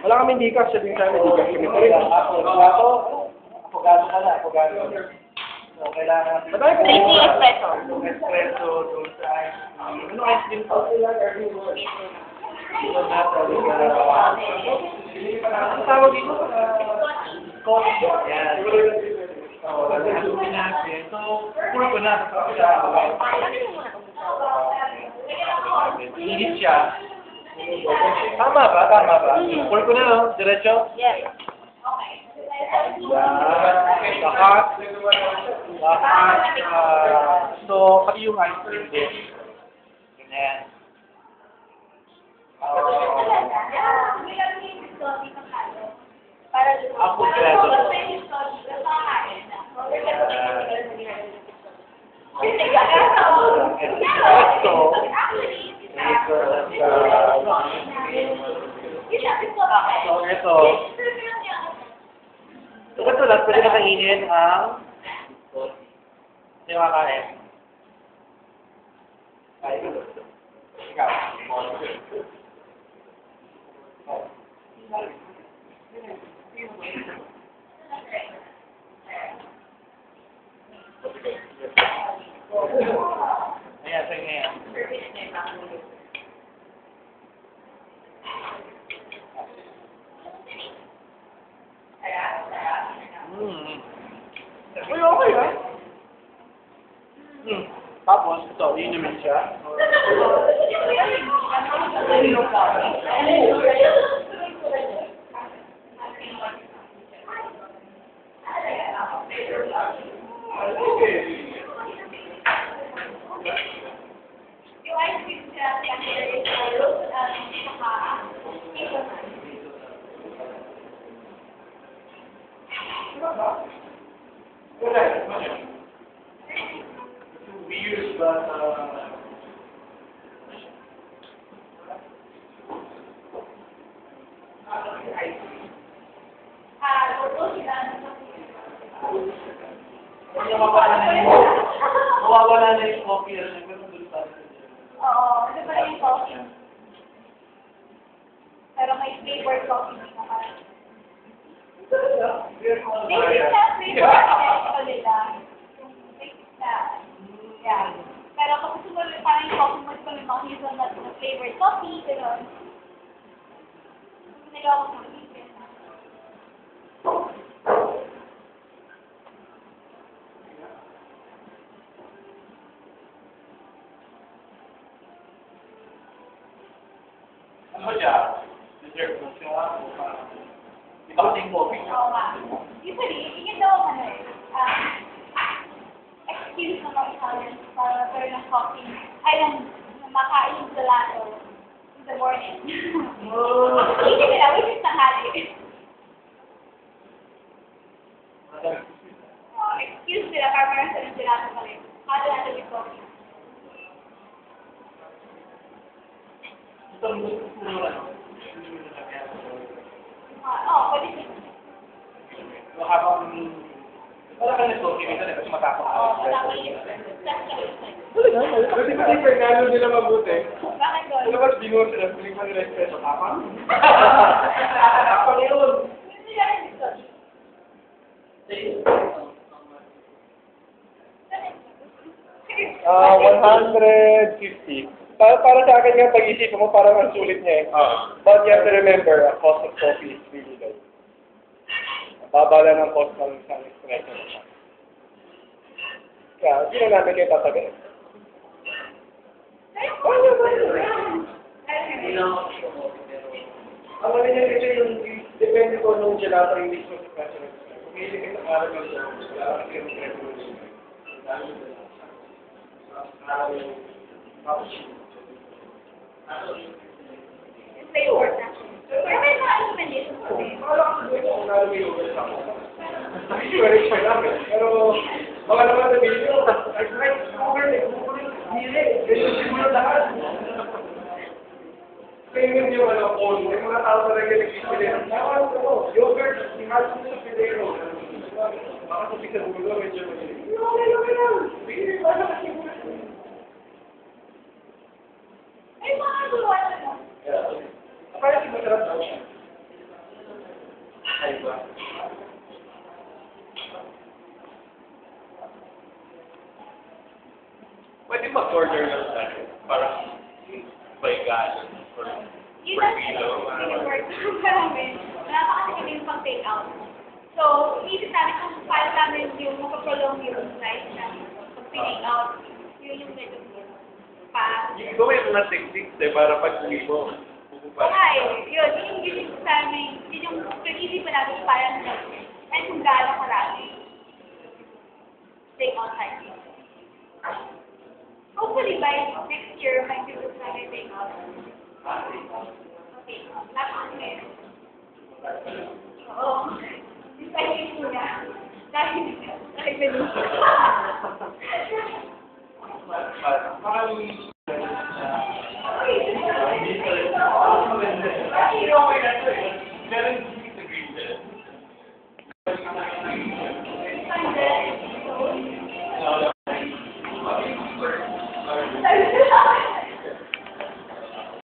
Wala kami Gcash, sabi nga namin Gcash kami. Pero Apogado ka na, apogado. So, kailangan... Crazy espresso. Espresso, doon sa ice cream. Ano ice cream to? Ito na talaga. Ang tawag dito? Coffee. Yan. Oo, lalaluin natin. So, pour ko na. Init siya. Tama ba? Tama ba? Pour ko na, no? Diretso? Yes. Yan. Lahat. So, pati yung ice cream din. Ganyan. Apogado. Ito. So, ito lang, pwede na kainin ang hindi makakain. Ikaw. Ayan, sige yan. Uy, okay ha? Tapos, ito, inumin siya. We use but mawawala na yung coffee. Oo, ito pala yung coffee. Pero may flavored coffee dito ka. This is not flavored espresso nila. This is not. Yeah. Pero kung gusto mo parang yung coffee mo, gusto mo yung hazelnut na flavored coffee, gano'n. Nagawa ko ng Ano ba siya? Dessert mo siya? Iba kasing coffee. Oo nga. Usually, yun daw ano eh. Excuse naman sa turn ng coffee. Ay, makain yung gelato in the morning. Hindi nila, which is tanghali. Excuse nila, para meron sa gelato pa rin. Halo natin with coffee. Ito ang gusto ko na Pwede siya. So, habang wala ka nito, kimita na kasi matapos. Matapos yun. Kasi pati Fernando nila mabuti. Bakit doon? Ano ba binor sila? Piling pa nila espresso. Tapang? Tapos yun. Hindi nila rin gusto. 150. Para sa akin nga, pag-isip mo, parang ang sulit niya eh. But you have to remember, a cost of coffee is really low. Babala ng cost ng isang espresso. Kaya, hindi na namin kayo tatagal. Ang ano niya kasi yung, depende ko nung gelato yung mismo espresso. Pumili kayo sa parang yung gelato yung espresso. Flavor na. Pero may mga recommendation ko eh. Pero, baka naman na video, kaya yun yung phone, yung mga tao talaga nagsisili ng yogurt, ihalo mo sa pilero. Baka sa pisa dulo, medyo okay lang. Sige, baka kasi Ay, mga gulawan na. kaya si masarap daw. order lang tayo. Parang by gallon or Yun per ang kilo. work namin. Wala pa kasi kami yung pang-take out. So, iisip namin kung paano namin yung mapaprolong yung life na pag-take out. Yun yung medyo pa. Yung gawin mo na techniques para pag uwi mo. Okay, yun yung sa amin, yun yung pinag-isipan namin parang and kung gaano karami. Take out time. Hopefully by next year, may people na may take out. Okay, lahat ngayon. Oo. Decided muna. Dahil menu. Parang